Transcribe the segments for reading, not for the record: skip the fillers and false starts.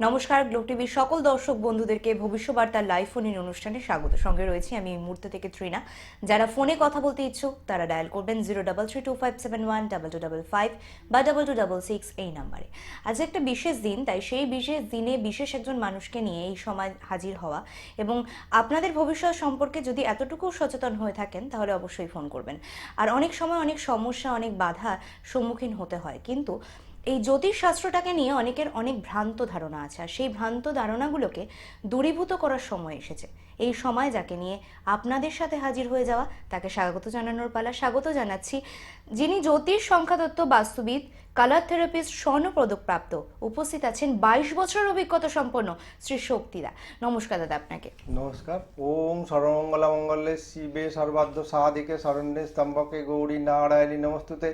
নমস্কার, গ্লোব টিভির সকল দর্শক বন্ধুদেরকে ভবিষ্যবার্তার লাইভ ফোন ইন অনুষ্ঠানে স্বাগত। সঙ্গে রয়েছি আমি এই মুহূর্তে থেকে ত্রিনা। যারা ফোনে কথা বলতে ইচ্ছুক তারা ডায়াল করবেন 03325712255 বা 2266 এই নাম্বারে। আজ একটা বিশেষ দিন, তাই সেই বিশেষ দিনে বিশেষ একজন মানুষকে নিয়ে এই সময় হাজির হওয়া এবং আপনাদের ভবিষ্যৎ সম্পর্কে যদি এতটুকু সচেতন হয়ে থাকেন তাহলে অবশ্যই ফোন করবেন। আর অনেক সময় অনেক সমস্যা, অনেক বাধা সম্মুখীন হতে হয়, কিন্তু এই জ্যোতিষ শাস্ত্রটাকে নিয়ে অনেকের অনেক ভ্রান্ত ধারণা আছে, আর সেই ভ্রান্ত ধারণাগুলোকে দূরীভূত করার সময় এসেছে। এই সময় যাকে নিয়ে আপনাদের সাথে হাজির হয়ে যাওয়া, তাকে স্বাগত জানানোর পালা। স্বাগত জানাচ্ছি যিনি জ্যোতিষ, সংখ্যাতত্ত্ব, বাস্তুবিদ, কালার থেরাপিস্ট, স্বর্ণপদক প্রাপ্ত। উপস্থিত আছেন 22 বছরের অভিজ্ঞতা সম্পন্ন শ্রী শক্তিদা। নমস্কার দাদা আপনাকে। নমস্কার। ওম সর্বমঙ্গলা মঙ্গলে শিবে সর্বার্ধ সাধিকে শরণ্যে স্তম্ভকে গৌরী নারায়ণী নমস্তুতে।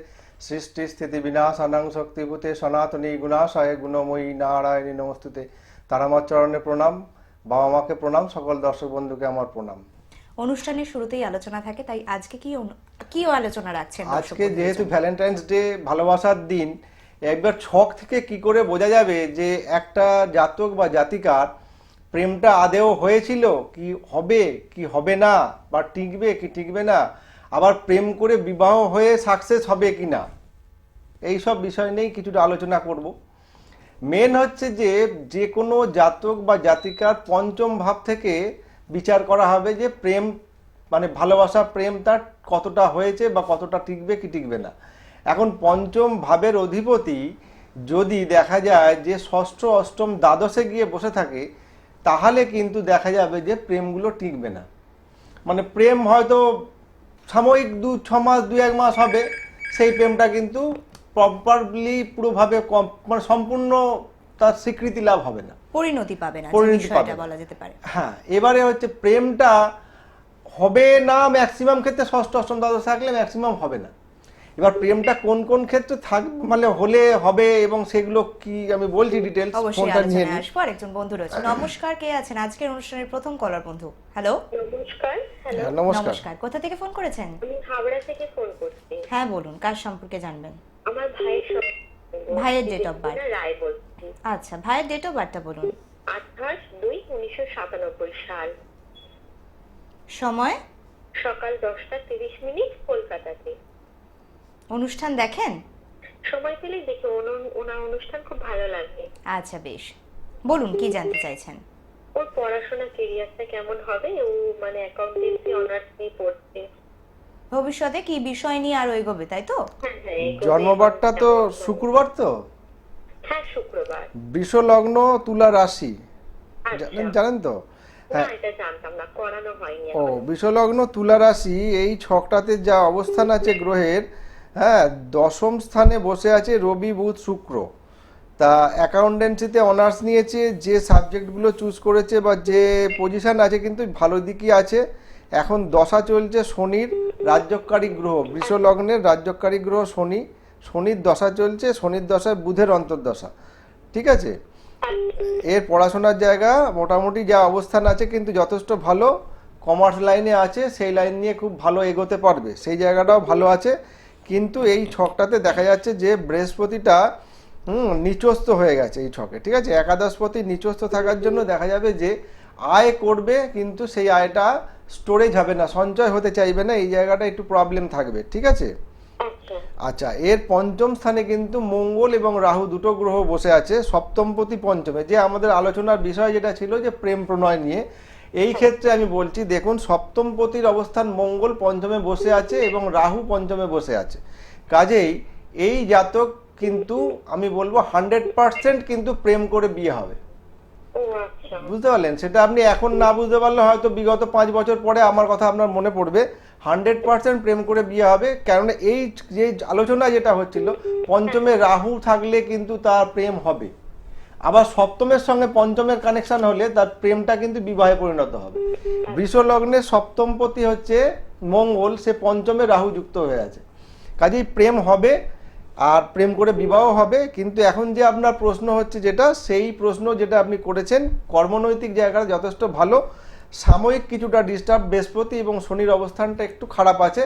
সৃষ্টি স্থিতি বিনাশানাং শক্তিভূতে সনাতনী গুণাশয়ে গুণময়ী নারায়ণী নমস্তুতে। তার আমার চরণে প্রণাম, বাবা মাকে প্রণাম, সকল দর্শক বন্ধুকে আমার প্রণাম। অনুষ্ঠানের শুরুতেই আলোচনা থাকে, তাই আজকে কি আলোচনা রাখছেন? আজকে যেহেতু ভ্যালেন্টাইন্স ডে, ভালোবাসার দিন, একবার ছক থেকে কি করে বোঝা যাবে যে একটা জাতক বা জাতিকার প্রেমটা আদেও হয়েছিল, কি হবে কি হবে না, বা টিকবে কি টিকবে না, আবার প্রেম করে বিবাহ হয়ে সাকসেস হবে কি না, এই সব বিষয় নিয়েই কিছুটা আলোচনা করব। মেন হচ্ছে যে কোনো জাতক বা জাতিকার পঞ্চম ভাব থেকে বিচার করা হবে যে প্রেম মানে ভালোবাসা, প্রেম তার কতটা হয়েছে বা কতটা টিকবে কি টিকবে না। এখন পঞ্চম ভাবের অধিপতি যদি দেখা যায় যে ষষ্ঠ, অষ্টম, দ্বাদশে গিয়ে বসে থাকে, তাহলে কিন্তু দেখা যাবে যে প্রেমগুলো টিকবে না। মানে প্রেম হয়তো সাময়িক 2-6 মাস, 2-1 মাস হবে, সেই প্রেমটা কিন্তু প্রপারলি পুরোভাবে মানে সম্পূর্ণ তার স্বীকৃতি লাভ হবে না, পরিণতি পাবে না, পরিণতি পাবে না। বলা যেতে পারে। হ্যাঁ, এবারে হচ্ছে প্রেমটা হবে না ম্যাক্সিমাম ক্ষেত্রে ষষ্ঠ, অষ্টম, দ্বাদশ থাকলে ম্যাক্সিমাম হবে না। এবার প্রেমটা কোন কোন ক্ষেত্রে থাকবে মানে হলে হবে এবং সেগুলো কি আমি বলছি ডিটেইলস, অবশ্যই ফোনটা নিয়ে আলোচনায় নিই। আসবো। আরেকজন বন্ধু রয়েছে। নমস্কার, কে আছেন? আজকের অনুষ্ঠানের প্রথম কলার বন্ধু। হ্যালো। নমস্কার। হ্যালো, হ্যাঁ, নমস্কার। নমস্কার, কোথা থেকে ফোন করেছেন? আমি হাওড়া থেকে ফোন করছি। হ্যাঁ বলুন, কার সম্পর্কে জানবেন? আমার ভাইয়ের ভাইয়ের ডেট অফ বার্থ। রায় বলছি। আচ্ছা, ভাইয়ের ডেট অফ বার্থটা বলুন। 28/2/1997 সাল, সময়? সকাল 10:30 কলকাতাতে। অনুষ্ঠান দেখেন? সময় পেলে দেখি, ওনার অনুষ্ঠান খুব ভালো লাগে। আচ্ছা, বেশ, বলুন কি জানতে চাইছেন? ওর পড়াশোনা কেরিয়ারটা কেমন হবে? ও মানে অ্যাকাউন্টেন্সি অনার্স নিয়ে পড়ছে। ভবিষ্যতে কি বিষয় নিয়ে আরো এগোবে, তাই তো? হ্যাঁ, এগোবে। জন্মবারটা তো শুক্রবার, তো হ্যাঁ, শুক্রবার। বৃষ লগ্ন, তুলা রাশি, আচ্ছা। জানেন তো? না, হ্যাঁ। এটা জানতাম না, করানো হয়নি ও, এখনো। বিষলগ্ন তুলা রাশি, এই ছকটাতে যা অবস্থান আছে গ্রহের, হ্যাঁ, দশম স্থানে বসে আছে রবি, বুধ, শুক্র। তা অ্যাকাউন্টেন্সিতে অনার্স নিয়েছে, যে সাবজেক্টগুলো চুজ করেছে বা যে পজিশন আছে কিন্তু ভালো দিকই আছে। এখন দশা চলছে শনির, রাজ্যকারী গ্রহ, বৃষলগ্নের রাজ্যকারী গ্রহ শনি, শনির দশা চলছে, শনির দশায় বুধের অন্তর্দশা। ঠিক আছে, এর পড়াশোনার জায়গা মোটামুটি যা অবস্থান আছে কিন্তু যথেষ্ট ভালো। কমার্স লাইনে আছে, সেই লাইন নিয়ে খুব ভালো এগোতে পারবে, সেই জায়গাটাও ভালো আছে। কিন্তু এই ছকটাতে দেখা যাচ্ছে যে বৃহস্পতিটা নিচস্থ হয়ে গেছে এই ছকে। ঠিক আছে, একাদশপতি নিচস্থ থাকার জন্য দেখা যাবে যে আয় করবে কিন্তু সেই আয়টা স্টোরেজ হবে না, সঞ্চয় হতে চাইবে না, এই জায়গাটা একটু প্রবলেম থাকবে। ঠিক আছে। আচ্ছা, এর পঞ্চম স্থানে কিন্তু মঙ্গল এবং রাহু দুটো গ্রহ বসে আছে, সপ্তমপতি পঞ্চমে। যে আমাদের আলোচনার বিষয় যেটা ছিল যে প্রেম প্রণয় নিয়ে, এই ক্ষেত্রে আমি বলছি দেখুন, সপ্তমপতির অবস্থান মঙ্গল পঞ্চমে বসে আছে এবং রাহু পঞ্চমে বসে আছে। কাজেই এই জাতক কিন্তু আমি বলবো 100% কিন্তু প্রেম করে বিয়ে হবে। ও আচ্ছা। বুঝতে পারলেন? সেটা আপনি এখন না বুঝতে পারলে হয়তো বিগত 5 বছর পরে আমার কথা আপনার মনে পড়বে। 100% প্রেম করে বিয়ে হবে, কারণ এই যে আলোচনা যেটা হচ্ছিল, পঞ্চমে রাহু থাকলে কিন্তু তার প্রেম হবে, আবার সপ্তমের সঙ্গে পঞ্চমের কানেকশন হলে তার প্রেমটা কিন্তু বিবাহে পরিণত হবে। বৃষ লগ্নের সপ্তমপতি হচ্ছে মঙ্গল, সে পঞ্চমে রাহু যুক্ত হয়ে আছে, কাজেই প্রেম হবে আর প্রেম করে বিবাহ হবে। কিন্তু এখন যে আপনার প্রশ্ন হচ্ছে যেটা, সেই প্রশ্ন যেটা আপনি করেছেন, কর্মনৈতিক জায়গাটা যথেষ্ট ভালো, সাময়িক কিছুটা ডিস্টার্ব, বৃহস্পতি এবং শনির অবস্থানটা একটু খারাপ আছে।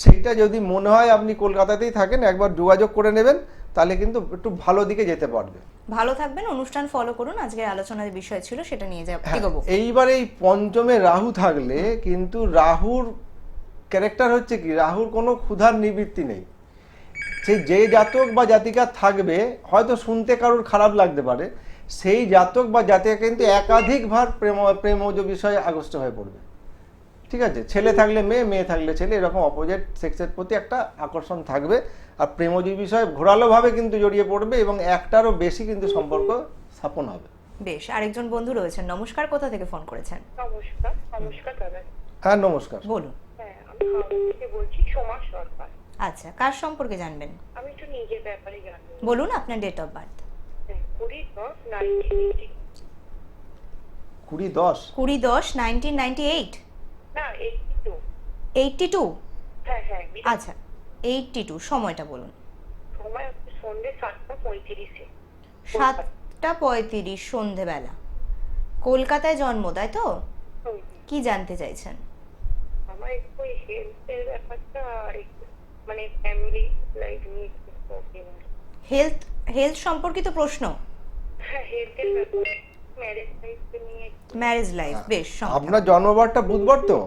সেইটা যদি মনে হয় আপনি কলকাতাতেই থাকেন, একবার যোগাযোগ করে নেবেন, তাহলে কিন্তু একটু ভালো দিকে যেতে পারবে। ভালো থাকবেন, অনুষ্ঠান ফলো করুন। আজকের আলোচনার বিষয় ছিল সেটা নিয়ে হ্যাঁ, এগোবো। এইবার এই পঞ্চমে রাহু থাকলে কিন্তু রাহুর ক্যারেক্টার হচ্ছে কি, রাহুর কোনো ক্ষুধার নিবৃত্তি নেই। সেই যে জাতক বা জাতিকা থাকবে, হয়তো শুনতে কারোর খারাপ লাগতে পারে, সেই জাতক বা জাতিকা কিন্তু একাধিকবার প্রেমজ বিষয়ে আকৃষ্ট হয়ে পড়বে। ঠিক আছে, ছেলে থাকলে মেয়ে, মেয়ে থাকলে ছেলে, এরকম অপোজিট সেক্সের প্রতি একটা আকর্ষণ থাকবে। আর প্রেমজ বিষয়ে ঘোরালোভাবে কিন্তু জড়িয়ে পড়বে এবং একটারও বেশি কিন্তু সম্পর্ক স্থাপন হবে। বেশ, আরেকজন বন্ধু রয়েছেন। নমস্কার, কোথা থেকে ফোন করেছেন? নমস্কার। নমস্কার দাদা। হ্যাঁ, নমস্কার। বলুন। হ্যাঁ, আমি হাওড়া থেকে বলছি, সোমা সরকার। আচ্ছা, কার সম্পর্কে জানবেন? আমি একটু নিজের ব্যাপারে জানবো। বলুন আপনার ডেট অফ বার্থ। 20/10/1980। 20/10। 20/10/1998। না, 82। 82? হ্যাঁ হ্যাঁ। আচ্ছা, 82। সময়টা বলুন। সময় হচ্ছে সন্ধ্যে 7:35-এ। 7:35 সন্ধেবেলা। কলকাতায় জন্ম, তাই তো? হুম। কি জানতে চাইছেন? আমার একটু হেলথের ব্যাপারটা আর একটু মানে ফ্যামিলি লাইফ নিয়ে একটু প্রবলেম। হেলথ সম্পর্কিত প্রশ্ন? হ্যাঁ, হেলথের ব্যাপারে, ম্যারেজ লাইফ নিয়ে। Marriage life. বেশ, আপনার জন্মবারটা বুধবার তো?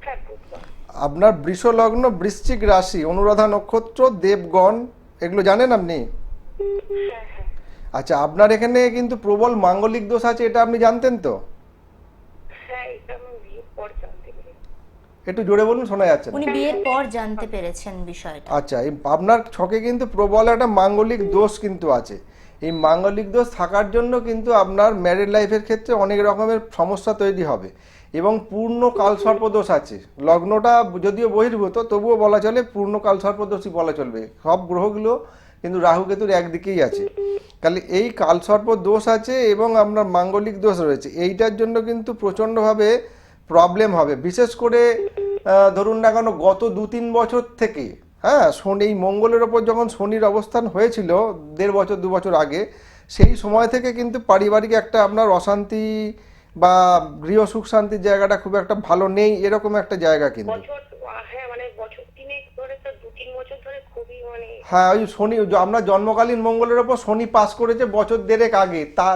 হ্যাঁ, বুধবার। আপনার বৃষ লগ্ন, বৃশ্চিক রাশি, অনুরাধা নক্ষত্র, দেবগণ, এগুলো জানেন আপনি? হ্যাঁ হ্যাঁ আচ্ছা, আপনার এখানে কিন্তু প্রবল মাঙ্গলিক দোষ আছে, এটা আপনি জানতেন তো? হ্যাঁ, এটা আমি বিয়ের পর জানতে পেরেছি। একটু জোরে বলুন, শোনা যাচ্ছে না। উনি বিয়ের পর জানতে পেরেছেন বিষয়টা। আচ্ছা, এই আপনার ছকে কিন্তু প্রবল একটা মাঙ্গলিক দোষ কিন্তু আছে। এই মাঙ্গলিক দোষ থাকার জন্য কিন্তু আপনার ম্যারিড লাইফের ক্ষেত্রে অনেক রকমের সমস্যা তৈরি হবে এবং পূর্ণ কালসর্প দোষ আছে। লগ্নটা যদিও বহির্ভূত, তবুও বলা চলে পূর্ণ কালসর্প দোষই বলা চলবে। সব গ্রহগুলো কিন্তু রাহু কেতুর একদিকেই আছে। তাহলে এই কালসর্প দোষ আছে এবং আপনার মাঙ্গলিক দোষ রয়েছে, এইটার জন্য কিন্তু প্রচণ্ডভাবে প্রবলেম হবে। বিশেষ করে ধরুন না কেন গত 2-3 বছর থেকে, হ্যাঁ, শনি, এই মঙ্গলের ওপর যখন শনির অবস্থান হয়েছিল 1.5 বছর 2 বছর আগে, সেই সময় থেকে কিন্তু পারিবারিক একটা আপনার অশান্তি বা গৃহ সুখ শান্তির জায়গাটা খুব একটা ভালো নেই, এরকম একটা জায়গা কিন্তু। বছর, হ্যাঁ মানে বছর 3 ধরে তো 2-3 বছর ধরে খুবই মানে। হ্যাঁ, ওই শনি, আমরা জন্মকালীন মঙ্গলের ওপর শনি পাস করেছে বছর 1.5 আগে, তা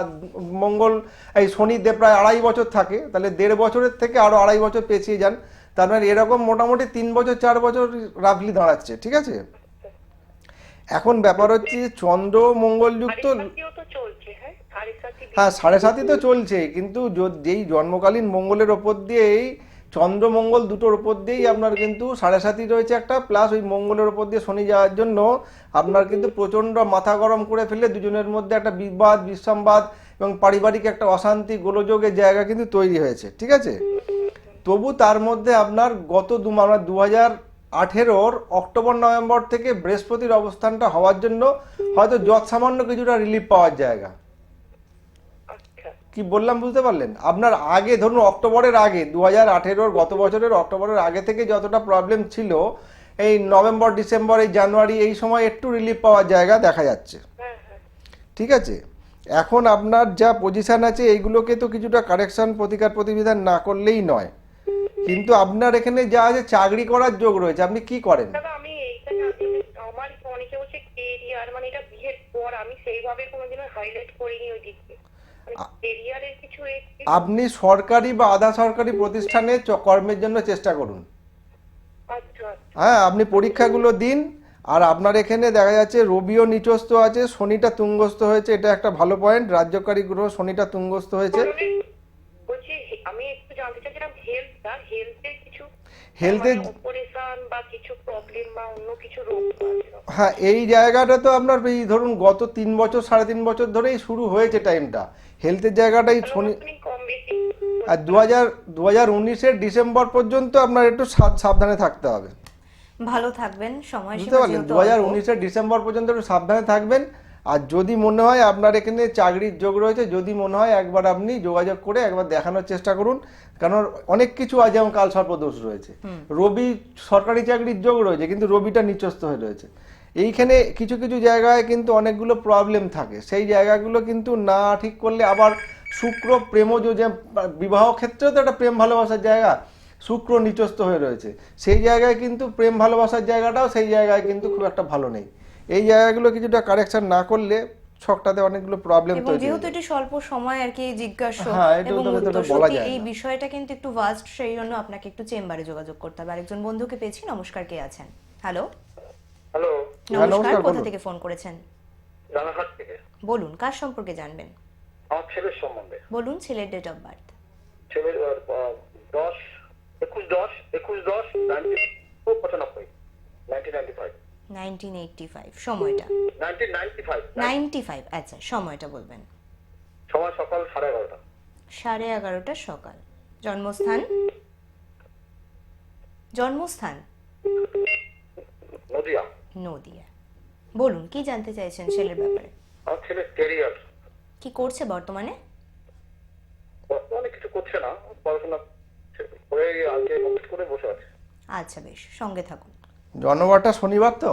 মঙ্গল, এই শনি প্রায় 2.5 বছর থাকে, তাহলে 1.5 বছরের থেকে আরো 2.5 বছর পেছিয়ে যান, তার মানে এরকম মোটামুটি 3 বছর 4 বছর রাফলি দাঁড়াচ্ছে। ঠিক আছে, এখন ব্যাপার হচ্ছে চন্দ্র মঙ্গল যুক্ত। সাড়ে তো চলছে। হ্যাঁ, হ্যাঁ, 7.5 তো চলছে, কিন্তু যেই জন্মকালীন মঙ্গলের ওপর দিয়েই চন্দ্র মঙ্গল দুটোর ওপর দিয়েই আপনার কিন্তু 7.5 রয়েছে একটা, প্লাস ওই মঙ্গলের ওপর দিয়ে শনি যাওয়ার জন্য আপনার কিন্তু প্রচণ্ড মাথা গরম করে ফেলে দুজনের মধ্যে একটা বিবাদ বিসম্বাদ এবং পারিবারিক একটা অশান্তি গোলযোগের জায়গা কিন্তু তৈরি হয়েছে। ঠিক আছে, তবু তার মধ্যে আপনার গত 2018-র অক্টোবর নভেম্বর থেকে বৃহস্পতির অবস্থানটা হওয়ার জন্য হয়তো যৎ সামান্য কিছুটা রিলিফ পাওয়ার জায়গা। আচ্ছা। কি বললাম বুঝতে পারলেন? আপনার আগে ধরুন অক্টোবরের আগে 2018-র গত বছরের অক্টোবরের আগে থেকে যতটা প্রবলেম ছিল, এই নভেম্বর ডিসেম্বর এই জানুয়ারি এই সময় একটু রিলিফ পাওয়ার জায়গা দেখা যাচ্ছে। হ্যাঁ হ্যাঁ। ঠিক আছে, এখন আপনার যা পজিশন আছে এইগুলোকে তো কিছুটা কারেকশন প্রতিকার প্রতিবিধান না করলেই নয়, কিন্তু আপনার এখানে যা আছে চাকরি করার যোগ রয়েছে। আপনি কি করেন? দাদা, আমি এইখানে আমার অনেকে বলছে কেরিয়ার, মানে এটা বিয়ের পর আমি সেইভাবে কোনোদিনও হাইলাইট করিনি ওই দিকে, মানে কেরিয়ারের কিছু আপনি সরকারি বা আধা সরকারি প্রতিষ্ঠানে কর্মের জন্য চেষ্টা করুন। আচ্ছা। হ্যাঁ, আপনি পরীক্ষাগুলো দিন। আর আপনার এখানে দেখা যাচ্ছে রবিও নিচস্থ আছে, শনিটা তুঙ্গস্থ হয়েছে, এটা একটা ভালো পয়েন্ট। রাজ্যকারী গ্রহ শনিটা তুঙ্গস্থ হয়েছে। বলছি, আমি একটু জানতে চাইছিলাম হেলথের কিছু, হেলথের অপারেশন বা কিছু প্রবলেম বা অন্য কিছু রোগ আছে? হ্যাঁ, এই জায়গাটা তো আপনার এই ধরুন গত 3 বছর 3.5 বছর ধরেই শুরু হয়েছে টাইমটা, হেলথের জায়গাটাই শনি। কম বেশি। আর 2019-এর ডিসেম্বর পর্যন্ত আপনার একটু সাবধানে থাকতে হবে। ভালো থাকবেন, সময় বুঝতে পারলেন? 2019-এর ডিসেম্বর পর্যন্ত একটু সাবধানে থাকবেন। আর যদি মনে হয় আপনার এখানে চাকরির যোগ রয়েছে, যদি মনে হয় একবার আপনি যোগাযোগ করে একবার দেখানোর চেষ্টা করুন, কারণ অনেক কিছু আছে, যেমন কালসর্প দোষ রয়েছে, রবি সরকারি চাকরির যোগ রয়েছে কিন্তু রবিটা নিচস্থ হয়ে রয়েছে। এইখানে কিছু কিছু জায়গায় কিন্তু অনেকগুলো প্রবলেম থাকে, সেই জায়গাগুলো কিন্তু না ঠিক করলে আবার শুক্র প্রেমজ, যে বিবাহ ক্ষেত্রেও তো একটা প্রেম ভালোবাসার জায়গা, শুক্র নিচস্থ হয়ে রয়েছে, সেই জায়গায় কিন্তু প্রেম ভালোবাসার জায়গাটাও সেই জায়গায় কিন্তু খুব একটা ভালো নেই। এই জায়গাগুলো কিছুটা কারেকশন না করলে ছকটাতে অনেকগুলো প্রবলেম এবং তৈরি যেহেতু হয়ে যায়। এটি স্বল্প সময় আর কি জিজ্ঞাসা হ্যাঁ, এটা এবং তো ভেতরে উত্তর, বলা সত্যি যায় এই না। বিষয়টা কিন্তু একটু ভাস্ট, সেই জন্য আপনাকে একটু চেম্বারে যোগাযোগ করতে হবে। আরেকজন বন্ধুকে পেয়েছি। নমস্কার, কে আছেন? হ্যালো, হ্যালো, নমস্কার, নমস্কার, কোথা বলুন। থেকে ফোন করেছেন? রানাঘাট থেকে। বলুন, কার সম্পর্কে জানবেন? আমার ছেলের সম্বন্ধে। বলুন ছেলের ডেট অফ বার্থ। ছেলের 1995 1985 সময়টা। 1995 95, আচ্ছা, সময়টা বলবেন। সময় সকাল 11:30। 11:30 সকাল। জন্মস্থান? জন্মস্থান নদিয়া। নদিয়া। বলুন, কি জানতে চাইছেন ছেলের ব্যাপারে? আমার ছেলের ক্যারিয়ার কি করছে বর্তমানে? বর্তমানে কিছু করছে না, পড়াশোনা করে আজকে কমপ্লিট করে বসে আছে। আচ্ছা, বেশ, সঙ্গে থাকুন। জন্মবারটা শনিবার তো?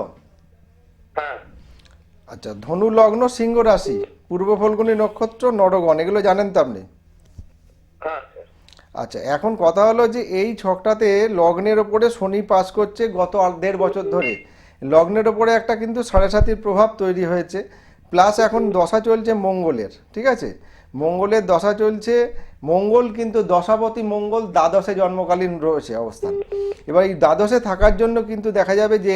হ্যাঁ, আচ্ছা, ধনু লগ্ন, সিংহ রাশি, পূর্ব ফল্গুনী নক্ষত্র, নরগণ, এগুলো জানেন তো আপনি? হ্যাঁ স্যার। আচ্ছা, এখন কথা হলো যে এই ছকটাতে লগ্নের ওপরে শনি পাস করছে গত 1.5 বছর ধরে। লগ্নের ওপরে একটা কিন্তু 7.5 প্রভাব তৈরি হয়েছে, প্লাস এখন দশা চলছে মঙ্গলের, ঠিক আছে? মঙ্গলের দশা চলছে। মঙ্গল কিন্তু দশাপতি মঙ্গল দ্বাদশে জন্মকালীন রয়েছে অবস্থান। এবার এই দ্বাদশে থাকার জন্য কিন্তু দেখা যাবে যে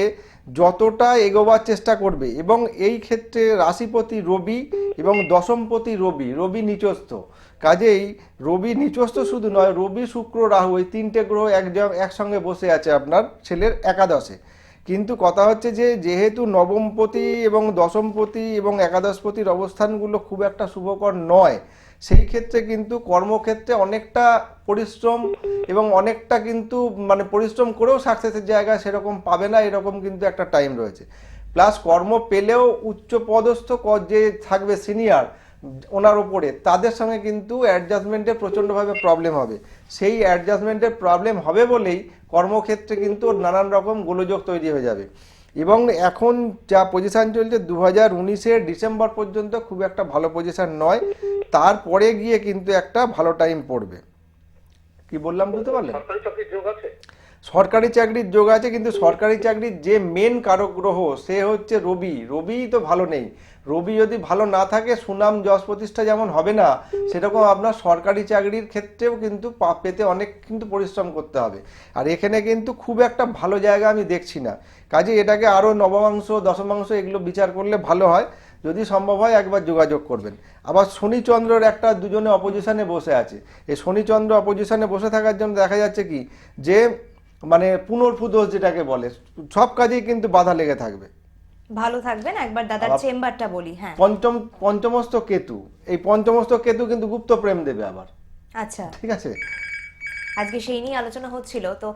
যতটা এগোবার চেষ্টা করবে, এবং এই ক্ষেত্রে রাশিপতি রবি এবং দশমপতি রবি, রবি নিচস্থ, কাজেই রবি নিচস্থ শুধু নয়, রবি শুক্র রাহু এই 3টে গ্রহ একসঙ্গে বসে আছে আপনার ছেলের একাদশে। কিন্তু কথা হচ্ছে যে যেহেতু নবমপতি এবং দশমপতি এবং একাদশপতির অবস্থানগুলো খুব একটা শুভকর নয়, সেই ক্ষেত্রে কিন্তু কর্মক্ষেত্রে অনেকটা পরিশ্রম এবং অনেকটা কিন্তু মানে পরিশ্রম করেও সাকসেসের জায়গা সেরকম পাবে না, এরকম কিন্তু একটা টাইম রয়েছে। প্লাস কর্ম পেলেও উচ্চপদস্থ যে থাকবে সিনিয়র ওনার ওপরে, তাদের সঙ্গে কিন্তু অ্যাডজাস্টমেন্টের প্রচণ্ডভাবে প্রবলেম হবে। সেই অ্যাডজাস্টমেন্টের প্রবলেম হবে বলেই কর্মক্ষেত্রে কিন্তু নানান রকম গোলযোগ তৈরি হয়ে যাবে। এবং এখন যা পজিশান চলছে 2019-এর ডিসেম্বর পর্যন্ত খুব একটা ভালো পজিশান নয়, তারপরে গিয়ে কিন্তু একটা ভালো টাইম পড়বে। কি বললাম বুঝতে পারলেন? সরকারি চাকরির যোগ আছে? সরকারি চাকরির যোগ আছে, কিন্তু সরকারি চাকরির যে মেন কারক গ্রহ সে হচ্ছে রবি। রবিই তো ভালো নেই। রবি যদি ভালো না থাকে সুনাম যশ প্রতিষ্ঠা যেমন হবে না, সেরকম আপনার সরকারি চাকরির ক্ষেত্রেও কিন্তু পেতে অনেক কিন্তু পরিশ্রম করতে হবে। আর এখানে কিন্তু খুব একটা ভালো জায়গা আমি দেখছি না, কাজে এটাকে আরও নবমাংশ দশমাংশ এগুলো বিচার করলে ভালো হয়। যদি সম্ভব হয় একবার যোগাযোগ করবেন। আবার শনিচন্দ্রর একটা দুজনে অপোজিশনে বসে আছে। এই শনিচন্দ্র অপোজিশনে বসে থাকার জন্য দেখা যাচ্ছে কি যে মানে পুনর্ফু দোষ যেটাকে বলে, সব কাজেই কিন্তু বাধা লেগে থাকবে। ভালো থাকবেন। একবার দাদার চেম্বারটা বলি। হ্যাঁ, পঞ্চমস্ত কেতু, এই পঞ্চমস্ত কেতু কিন্তু গুপ্ত প্রেম দেবে আবার, আচ্ছা, ঠিক আছে? আজকে সেই নিয়ে আলোচনা হচ্ছিল তো।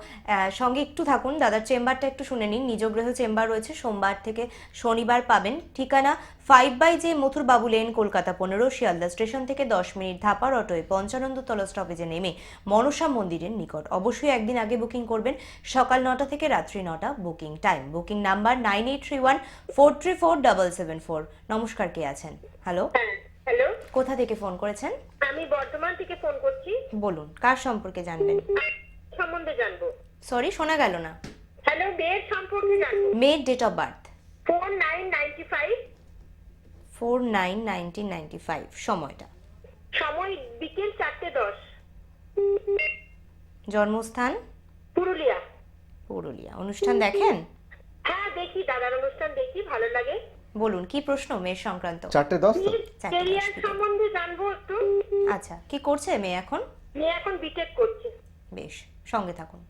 সঙ্গে একটু থাকুন, দাদার চেম্বারটা একটু শুনে নিন। নিজ গ্রহ চেম্বার রয়েছে, সোমবার থেকে শনিবার পাবেন। ঠিকানা 5/J মথুর বাবু লেন, কলকাতা 15, শিয়ালদা স্টেশন থেকে 10 মিনিট ধাপার অটোয় পঞ্চানন্দতলা স্টপেজে নেমে মনসা মন্দিরের নিকট। অবশ্যই একদিন আগে বুকিং করবেন। সকাল 9টা থেকে রাত্রি 9টা বুকিং টাইম। Booking number 9831434774। নমস্কার, কে আছেন? হ্যালো, হ্যালো, কোথা থেকে ফোন করেছেন? আমি বর্ধমান থেকে ফোন করছি। বলুন, কার সম্পর্কে জানবেন? সম্বন্ধে জানবো। সরি, শোনা গেল না। হ্যালো, মেয়ের সম্পর্কে জানবো। মেয়ের ডেট অফ বার্থ? 4995। 4/9/1995 সময়টা? সময় বিকেল 4:10। জন্মস্থান? পুরুলিয়া। পুরুলিয়া। অনুষ্ঠান দেখেন? হ্যাঁ দেখি, দাদার অনুষ্ঠান দেখি, ভালো লাগে। বলুন, কি প্রশ্ন মেয়ের সংক্রান্ত? 4:10 তো? ক্যারিয়ার সম্বন্ধে জানবো একটু। আচ্ছা, কি করছে মেয়ে এখন? মেয়ে এখন বিটেক করছে। বেশ, সঙ্গে থাকুন।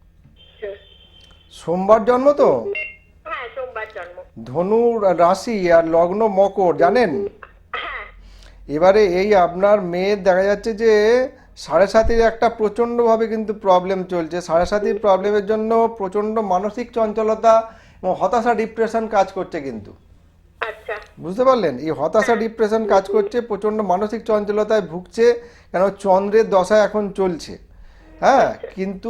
সোমবার জন্ম তো? হ্যাঁ, সোমবার জন্ম। ধনু রাশি আর লগ্ন মকর, জানেন? হ্যাঁ। এবারে এই আপনার মেয়ের দেখা যাচ্ছে যে 7.5-এর একটা প্রচণ্ডভাবে কিন্তু প্রবলেম চলছে। 7.5-এর প্রবলেমের জন্য প্রচণ্ড মানসিক চঞ্চলতা এবং হতাশা ডিপ্রেশন কাজ করছে কিন্তু, আচ্ছা। বুঝতে পারলেন? এই হতাশা ডিপ্রেশন কাজ করছে, প্রচণ্ড মানসিক চঞ্চলতায় ভুগছে, কেন চন্দ্রের দশা এখন চলছে। হ্যাঁ, কিন্তু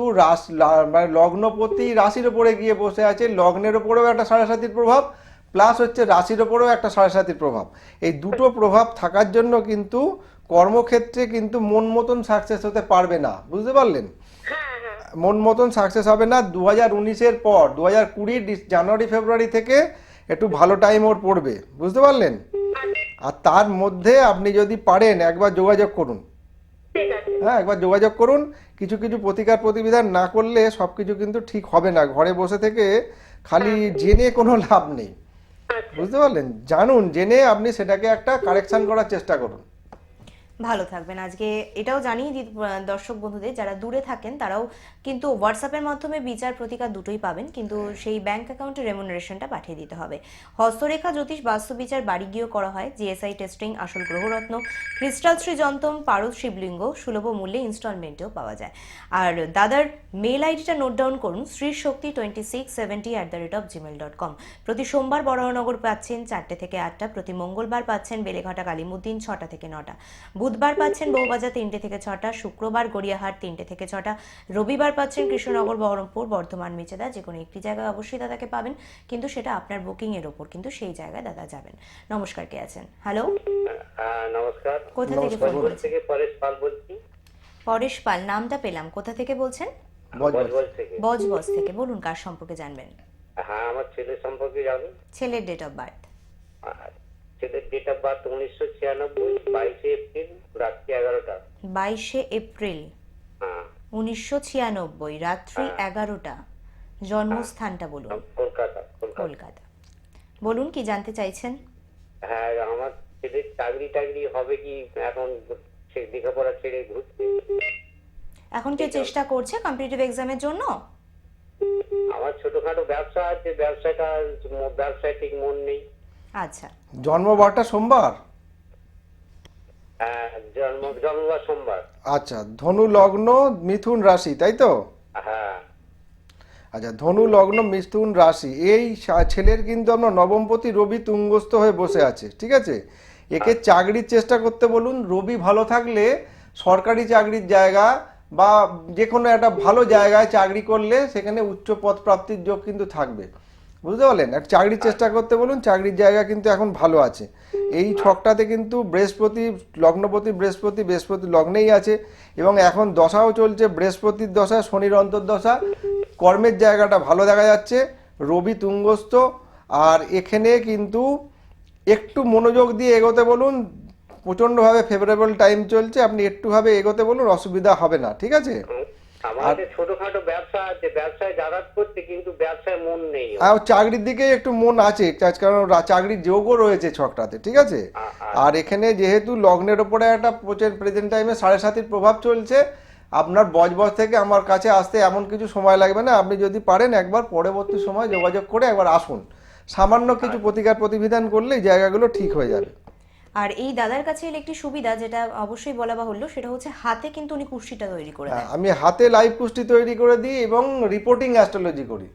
মানে লগ্নপতি রাশির ওপরে গিয়ে বসে আছে, লগ্নের ওপরেও একটা 7.5-এর প্রভাব, প্লাস হচ্ছে রাশির ওপরেও একটা 7.5-এর প্রভাব। এই দুটো প্রভাব থাকার জন্য কিন্তু কর্মক্ষেত্রে কিন্তু মন মতন সাকসেস হতে পারবে না, বুঝতে পারলেন? হ্যাঁ হ্যাঁ। মন মতন সাকসেস হবে না। 2019-এর পর 2020 জানুয়ারি ফেব্রুয়ারি থেকে একটু ভালো টাইম ওর পড়বে, বুঝতে পারলেন? আর তার মধ্যে আপনি যদি পারেন একবার যোগাযোগ করুন। ঠিক আছে। হ্যাঁ, একবার যোগাযোগ করুন। কিছু কিছু প্রতিকার প্রতিবিধান না করলে সব কিছু কিন্তু ঠিক হবে না। ঘরে বসে থেকে খালি জেনে কোনো লাভ নেই, আচ্ছা। বুঝতে পারলেন? জানুন, জেনে আপনি সেটাকে একটা কারেকশন করার চেষ্টা করুন। ভালো থাকবেন। আজকে এটাও জানিয়ে দিই দর্শক বন্ধুদের, যারা দূরে থাকেন তারাও কিন্তু হোয়াটসঅ্যাপের মাধ্যমে বিচার প্রতিকার দুটোই পাবেন, কিন্তু সেই ব্যাংক অ্যাকাউন্টে রেমুনারেশনটা পাঠিয়ে দিতে হবে। হস্তরেখা জ্যোতিষ বাস্তু বিচার বাড়ি গিয়েও করা হয়, জিএসআই টেস্টিং, আসল গ্রহরত্ন, ক্রিস্টাল শ্রীযন্তম, পারদ শিবলিঙ্গ সুলভ মূল্যে ইনস্টলমেন্টেও পাওয়া যায়। আর দাদার মেল আইডিটা নোট ডাউন করুন, শ্রীশক্তি2670@gmail.com। প্রতি সোমবার বরাহনগর পাচ্ছেন 4টে থেকে 8টা, প্রতি মঙ্গলবার পাচ্ছেন বেলেঘাটা কালীমুদ্দিন 6টা থেকে 9টা, বুধবার পাচ্ছেন বউবাজার 3টে থেকে 6টা, শুক্রবার গড়িয়াহাট 3টে থেকে 6টা, রবিবার পাচ্ছেন কৃষ্ণনগর, বহরমপুর, বর্ধমান, মেচেদা। যে কোনো একটি জায়গায় অবশ্যই দাদাকে পাবেন, কিন্তু সেটা আপনার বুকিং এর ওপর, কিন্তু সেই জায়গায় দাদা যাবেন। নমস্কার, কে আছেন? হ্যালো, হ্যাঁ নমস্কার। কোথা থেকে ফোন বজবজ করেছেন? থেকে পরেশ পাল বলছি। পরেশ পাল, নামটা পেলাম। কোথা থেকে বলছেন? বজবজ থেকে। বজবজ থেকে। বলুন, কার সম্পর্কে জানবেন? হ্যাঁ আমার ছেলে সম্পর্কে জানুন। ছেলের ডেট অফ বার্থ? আর ছেলের ডেট অফ বার্থ 1996, 22 এপ্রিল রাত্রি 11টা। 22 এপ্রিল হ্যাঁ 1996, রাত্রি 11টা। জন্মস্থানটা বলুন? কলকাতা। কলকাতা। বলুন, কি জানতে চাইছেন? হ্যাঁ আমার ছেলের চাকরি টাকরি হবে কি, এখন সে লেখাপড়া ছেড়ে ঘুরছে। এখন কি চেষ্টা করছে কম্পিটিটিভ এক্সামের জন্য? আমার ছোটখাটো ব্যবসা আছে, ব্যবসায় ঠিক মন নেই। আচ্ছা, জন্মবারটা সোমবার? হ্যাঁ জন্মবার সোমবার। আচ্ছা, ধনু লগ্ন, মিথুন রাশি, তাই তো? হ্যাঁ আচ্ছা, ধনু লগ্ন, মিথুন রাশি। এই ছেলের কিন্তু আপনার নবমপতি রবি তুঙ্গস্থ হয়ে বসে আছে, ঠিক আছে? একে চাকরির চেষ্টা করতে বলুন। রবি ভালো থাকলে সরকারি চাকরির জায়গা বা যে কোনো একটা ভালো জায়গায় চাকরি করলে সেখানে উচ্চ পদ প্রাপ্তির যোগ কিন্তু থাকবে, বুঝতে পারলেন? একটা চাকরির চেষ্টা করতে বলুন, চাকরির জায়গা কিন্তু এখন ভালো আছে। এই ছকটাতে কিন্তু বৃহস্পতি লগ্নপতি, বৃহস্পতি লগ্নেই আছে, এবং এখন দশাও চলছে, বৃহস্পতির দশা, শনির অন্তর্দশা। কর্মের জায়গাটা ভালো দেখা যাচ্ছে, রবি তুঙ্গস্থ। আর এখানে কিন্তু একটু মনোযোগ দিয়ে এগোতে বলুন, প্রচণ্ডভাবে ফেভারেবল টাইম চলছে, আপনি একটুভাবে এগোতে বলুন, অসুবিধা হবে না, ঠিক আছে? আমার যে ছোটখাটো ব্যবসা আছে, ব্যবসায় যাতায়াত করতে, কিন্তু ব্যবসায় মন নেই। আর চাকরির দিকে একটু মন আছে, কারণ চাকরির যোগও রয়েছে ছকটাতে, ঠিক আছে? আর এখানে যেহেতু লগ্নের ওপরে একটা প্রেজেন্ট টাইমে 7.5-এর প্রভাব চলছে, আপনার বজবজ থেকে আমার কাছে আসতে এমন কিছু সময় লাগবে না। আপনি যদি পারেন একবার পরবর্তী সময় যোগাযোগ করে একবার আসুন, সামান্য কিছু প্রতিকার প্রতিবিধান করলে এই জায়গাগুলো ঠিক হয়ে যাবে। আর এই দাদার কাছে এলে একটি সুবিধা, যেটা অবশ্যই বলা বাহুল্য, সেটা হচ্ছে হাতে কিন্তু উনি কুষ্টিটা তৈরি করে দেন। আমি হাতে লাইভ কুষ্টি তৈরি করে দিই এবং রিপোর্টিং অ্যাস্ট্রোলজি করি।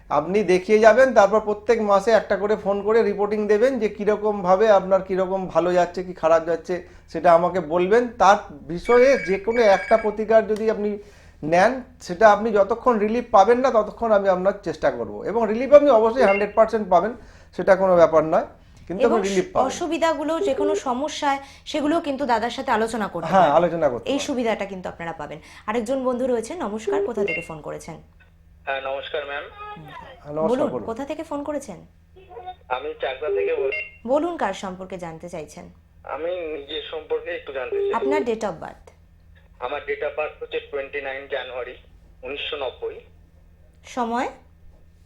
আপনি দেখিয়ে যাবেন, তারপর প্রত্যেক মাসে একটা করে ফোন করে রিপোর্টিং দেবেন যে কীরকমভাবে আপনার কীরকম ভালো যাচ্ছে কি খারাপ যাচ্ছে সেটা আমাকে বলবেন। তার বিষয়ে যে কোনো একটা প্রতিকার যদি আপনি নেন, সেটা আপনি যতক্ষণ রিলিফ পাবেন না ততক্ষণ আমি আপনার চেষ্টা করব, এবং রিলিফ আপনি অবশ্যই 100% পাবেন, সেটা কোনো ব্যাপার নয়, কিন্তু এবং আপনি রিলিফ পাবেন। অসুবিধাগুলো, যে কোনো সমস্যায় সেগুলো কিন্তু দাদার সাথে আলোচনা করতে হ্যাঁ, পারবেন। আলোচনা করতে এই পারবেন। সুবিধাটা কিন্তু আপনারা পাবেন। আরেকজন বন্ধু রয়েছে, নমস্কার, কোথা থেকে ফোন করেছেন? হ্যাঁ নমস্কার ম্যাম। হ্যাঁ, নমস্কার, বলুন, বলুন। কোথা থেকে ফোন করেছেন? আমি চাকদা থেকে বলছি। বলুন, কার সম্পর্কে জানতে চাইছেন? আমি নিজের সম্পর্কে একটু জানতে চাই। আপনার ডেট অফ বার্থ? আমার ডেট অফ বার্থ হচ্ছে 29 জানুয়ারি 1990, সময়?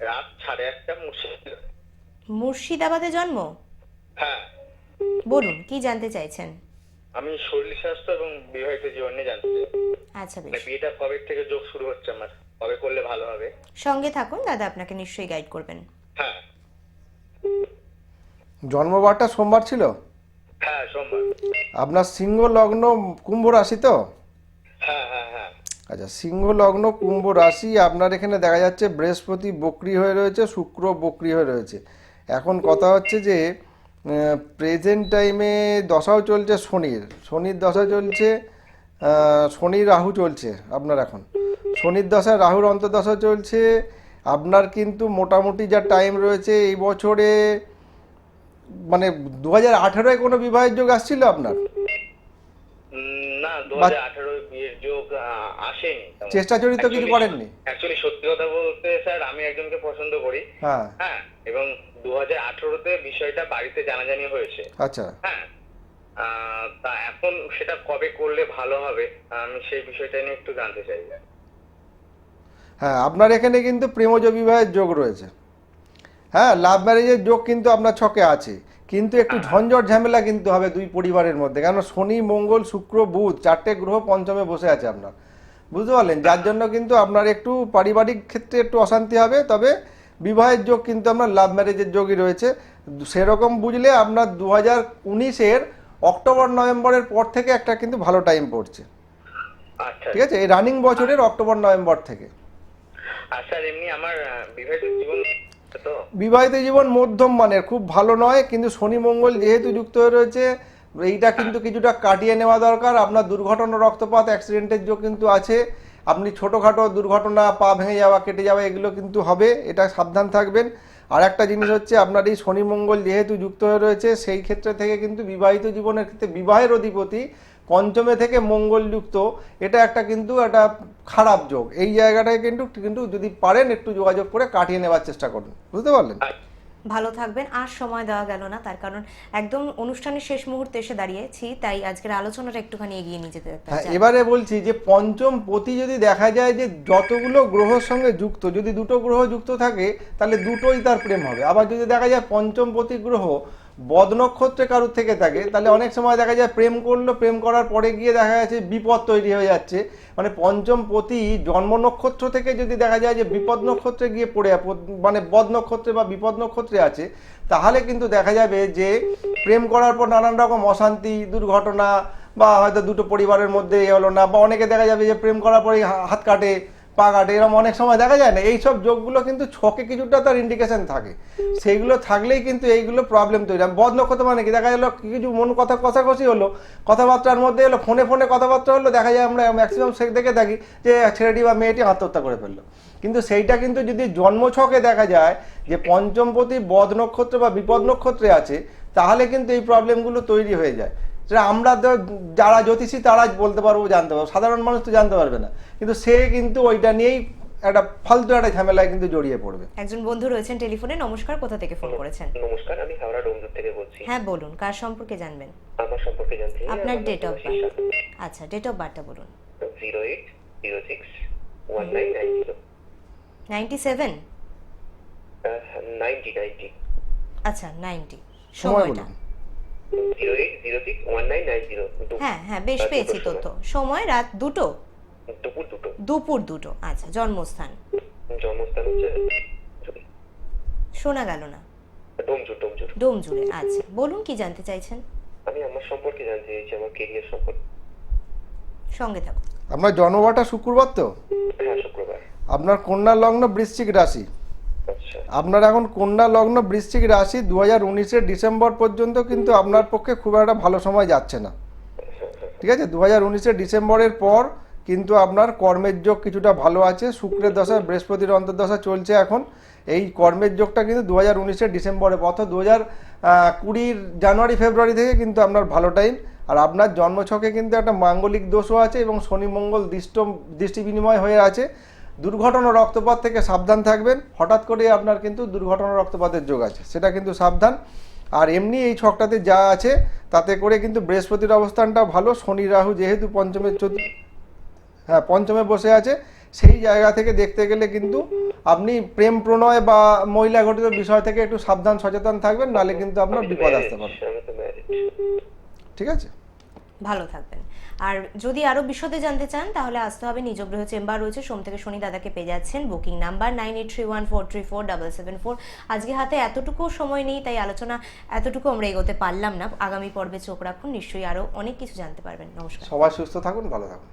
রাত 1:30 মুর্শিদাবাদ। মুর্শিদাবাদে জন্ম? হ্যাঁ বলুন, কি জানতে চাইছেন? আমি শরীর স্বাস্থ্য এবং বিবাহিত জীবন নিয়ে জানতে চাই। আচ্ছা, মানে বেশ, বিয়েটা কবে থেকে যোগ শুরু হচ্ছে আমার, কবে করলে ভালো হবে? সঙ্গে থাকুন, দাদা আপনাকে নিশ্চয়ই গাইড করবেন। হ্যাঁ জন্মবারটা সোমবার ছিল? হ্যাঁ সোমবার। আপনার সিংহ লগ্ন, কুম্ভ রাশি তো? হ্যাঁ হ্যাঁ হ্যাঁ আচ্ছা, সিংহ লগ্ন, কুম্ভ রাশি। আপনার এখানে দেখা যাচ্ছে বৃহস্পতি বক্রি হয়ে রয়েছে, শুক্র বক্রি হয়ে রয়েছে। এখন কথা হচ্ছে যে প্রেজেন্ট টাইমে দশাও চলছে শনির দশা চলছে, শনি রাহু চলছে আপনার এখন। শনির দশা, রাহুর অন্তর্দশা চলছে। আপনার কিন্তু মোটামুটি যা টাইম রয়েছে এই বছরে, মানে 2018-এ কোনো বিবাহের যোগ আসছিল আপনার? না 2018 বিয়ের যোগ আসেনি তেমন। চেষ্টা চরিত কিছু করেননি? অ্যাকচুয়ালি সত্যি কথা বলতে স্যার আমি একজনকে পছন্দ করি। হ্যাঁ। হ্যাঁ, এবং 2018-তে বিষয়টা বাড়িতে জানাজানি হয়েছে। আচ্ছা। হ্যাঁ, তা এখন সেটা কবে করলে ভালো হবে আমি সেই বিষয়টা নিয়ে একটু জানতে চাই। হ্যাঁ, আপনার এখানে কিন্তু প্রেমজ বিবাহের যোগ রয়েছে। হ্যাঁ, লাভ ম্যারেজের যোগ কিন্তু আপনার ছকে আছে, কিন্তু একটু ঝঞ্ঝট ঝামেলা কিন্তু হবে দুই পরিবারের মধ্যে, কারণ শনি মঙ্গল শুক্র বুধ 4টে গ্রহ পঞ্চমে বসে আছে আপনার, বুঝতে পারলেন? যার জন্য কিন্তু আপনার একটু পারিবারিক ক্ষেত্রে একটু অশান্তি হবে। তবে বিবাহের যোগ কিন্তু আপনার লাভ ম্যারেজের যোগই রয়েছে। সেরকম বুঝলে আপনার 2019-এর অক্টোবর নভেম্বরের পর থেকে একটা কিন্তু ভালো টাইম পড়ছে, আচ্ছা। ঠিক আছে? এই রানিং বছরের অক্টোবর নভেম্বর থেকে। আর স্যার এমনি আমার বিবাহিত জীবন তো বিবাহিত জীবন মধ্যম মানের, খুব ভালো নয়, কিন্তু শনি মঙ্গল যেহেতু যুক্ত হয়ে রয়েছে এইটা কিন্তু কিছুটা কাটিয়ে নেওয়া দরকার। আপনার দুর্ঘটনা রক্তপাত অ্যাক্সিডেন্টের যোগ কিন্তু আছে, আপনি ছোটোখাটো দুর্ঘটনা পা ভেঙে যাওয়া কেটে যাওয়া এগুলো কিন্তু হবে, এটা সাবধান থাকবেন। আর একটা জিনিস হচ্ছে আপনার এই শনি মঙ্গল যেহেতু যুক্ত হয়ে রয়েছে সেই ক্ষেত্রে থেকে কিন্তু বিবাহিত জীবনের ক্ষেত্রে বিবাহের অধিপতি পঞ্চমে থেকে মঙ্গল যুক্ত, এটা একটা কিন্তু একটা খারাপ যোগ। এই জায়গাটায় কিন্তু কিন্তু যদি পারেন একটু যোগাযোগ করে কাটিয়ে নেওয়ার চেষ্টা করুন, বুঝতে পারলেন? ভালো থাকবেন। আর সময় দেওয়া গেল না, তার কারণ একদম অনুষ্ঠানের শেষ মুহূর্তে এসে দাঁড়িয়েছি, তাই আজকের আলোচনাটা একটুখানি এগিয়ে নিয়ে যেতে হ্যাঁ, চাই। এবারে বলছি যে পঞ্চম পতি যদি দেখা যায় যে যতগুলো গ্রহের সঙ্গে যুক্ত, যদি দুটো গ্রহ যুক্ত থাকে তাহলে দুটোই তার প্রেম হবে। আবার যদি দেখা যায় পঞ্চম পতি গ্রহ বদ নক্ষত্রে কারোর থেকে থাকে, তাহলে অনেক সময় দেখা যায় প্রেম করলো, প্রেম করার পরে গিয়ে দেখা যাচ্ছে বিপদ তৈরি হয়ে যাচ্ছে। মানে পঞ্চম পতি জন্ম নক্ষত্র থেকে যদি দেখা যায় যে বিপদ নক্ষত্রে গিয়ে পড়ে মানে বদ নক্ষত্রে বা বিপদ নক্ষত্রে আছে, তাহলে কিন্তু দেখা যাবে যে প্রেম করার পর নানান রকম অশান্তি দুর্ঘটনা, বা হয়তো দুটো পরিবারের মধ্যে এ হলো না, বা অনেকে দেখা যাবে যে প্রেম করার পরে হাত কাটে পা কাটে, এরকম অনেক সময় দেখা যায় না। এইসব যোগগুলো কিন্তু ছকে কিছুটা তার ইন্ডিকেশন থাকে, সেইগুলো থাকলেই কিন্তু এইগুলো প্রবলেম তৈরি হয়। বদ নক্ষত্র মানে কি, দেখা গেলো কিছু মন কথা কষাকষি হলো, কথাবার্তার মধ্যে হলো, ফোনে ফোনে কথাবার্তা হলো, দেখা যায় আমরা ম্যাক্সিমাম সে দেখে থাকি যে ছেলেটি বা মেয়েটি আত্মহত্যা করে ফেললো। কিন্তু সেইটা কিন্তু যদি জন্মছকে দেখা যায় যে পঞ্চমপতি বদ নক্ষত্র বা বিপদ নক্ষত্রে আছে, তাহলে কিন্তু এই প্রবলেমগুলো তৈরি হয়ে যায়। সেটা আমরা যারা জ্যোতিষী তারা বলতে পারবো, জানতে পারবো, সাধারণ মানুষ তো জানতে পারবে না। কিন্তু সে কিন্তু ওইটা নিয়েই একটা ফালতু একটা ঝামেলায় কিন্তু জড়িয়ে পড়বে। একজন বন্ধু রয়েছেন টেলিফোনে। নমস্কার, কোথা থেকে ফোন করেছেন? নমস্কার, আমি হাওড়া ডোমজুর থেকে বলছি। হ্যাঁ বলুন, কার সম্পর্কে জানবেন? আমার সম্পর্কে জানতে চাই। আপনার আমার ডেট অফ নাম বার্থ। আচ্ছা, ডেট অফ বার্থটা বলুন। 08061990 97? 90 আচ্ছা, 90। সময় সময়টা? বলুন। 08061990 হ্যাঁ হ্যাঁ, বেশ পেয়েছি তথ্য। সময় রাত 2টো? দুপুর 2টো। দুপুর 2টো। আচ্ছা, জন্মস্থান? জন্মস্থান হচ্ছে শোনা গেল না। ডোমজুর। ডোমজুড়ে। আচ্ছা, বলুন কি জানতে চাইছেন? আমি আমার সম্পর্কে জানতে চাইছি, আমার কেরিয়ার সম্পর্কে। সঙ্গে থাকুন। আপনার জন্মবারটা শুক্রবার তো? হ্যাঁ, শুক্রবার। আপনার কন্যা লগ্ন বৃশ্চিক রাশি। আচ্ছা। আপনার এখন কন্যা লগ্ন বৃশ্চিক রাশি 2019-এর ডিসেম্বর পর্যন্ত কিন্তু আপনার পক্ষে খুব একটা ভালো সময় যাচ্ছে না, ঠিক আছে? 2019-এর ডিসেম্বরের পর কিন্তু আপনার কর্মের যোগ কিছুটা ভালো আছে। শুক্রের দশা, বৃহস্পতির অন্তর্দশা চলছে এখন। এই কর্মের যোগটা কিন্তু 2019-এর ডিসেম্বরে, অর্থাৎ 2020 জানুয়ারি ফেব্রুয়ারি থেকে কিন্তু আপনার ভালো টাইম। আর আপনার জন্মছকে কিন্তু একটা মাঙ্গলিক দোষও আছে এবং শনি মঙ্গল দৃষ্টি বিনিময় হয়ে আছে। দুর্ঘটনা রক্তপাত থেকে সাবধান থাকবেন। হঠাৎ করে আপনার কিন্তু দুর্ঘটনা রক্তপাতের যোগ আছে, সেটা কিন্তু সাবধান। আর এমনি এই ছকটাতে যা আছে তাতে করে কিন্তু বৃহস্পতির অবস্থানটা ভালো। শনি রাহু যেহেতু পঞ্চমে বসে আছে, সেই জায়গা থেকে দেখতে গেলে কিন্তু আপনি প্রেম প্রণয় বা মহিলা ঘটিত বিষয় থেকে একটু সাবধান সচেতন থাকবেন, নাহলে কিন্তু আপনার বিপদ আসতে পারে, ঠিক আছে? ভালো থাকবেন। আর যদি আরো বিশদে জানতে চান তাহলে আসতে হবে। নিজ গ্রহ চেম্বার রয়েছে, সোম থেকে শনি দাদাকে পেয়ে যাচ্ছেন। Booking number 9831434774। আজকে হাতে এতটুকু সময় নেই, তাই আলোচনা এতটুকু আমরা এগোতে পারলাম না। আগামী পর্বে চোখ রাখুন, নিশ্চয়ই আরো অনেক কিছু জানতে পারবেন। নমস্কার। সবাই সুস্থ থাকুন, ভালো থাকুন।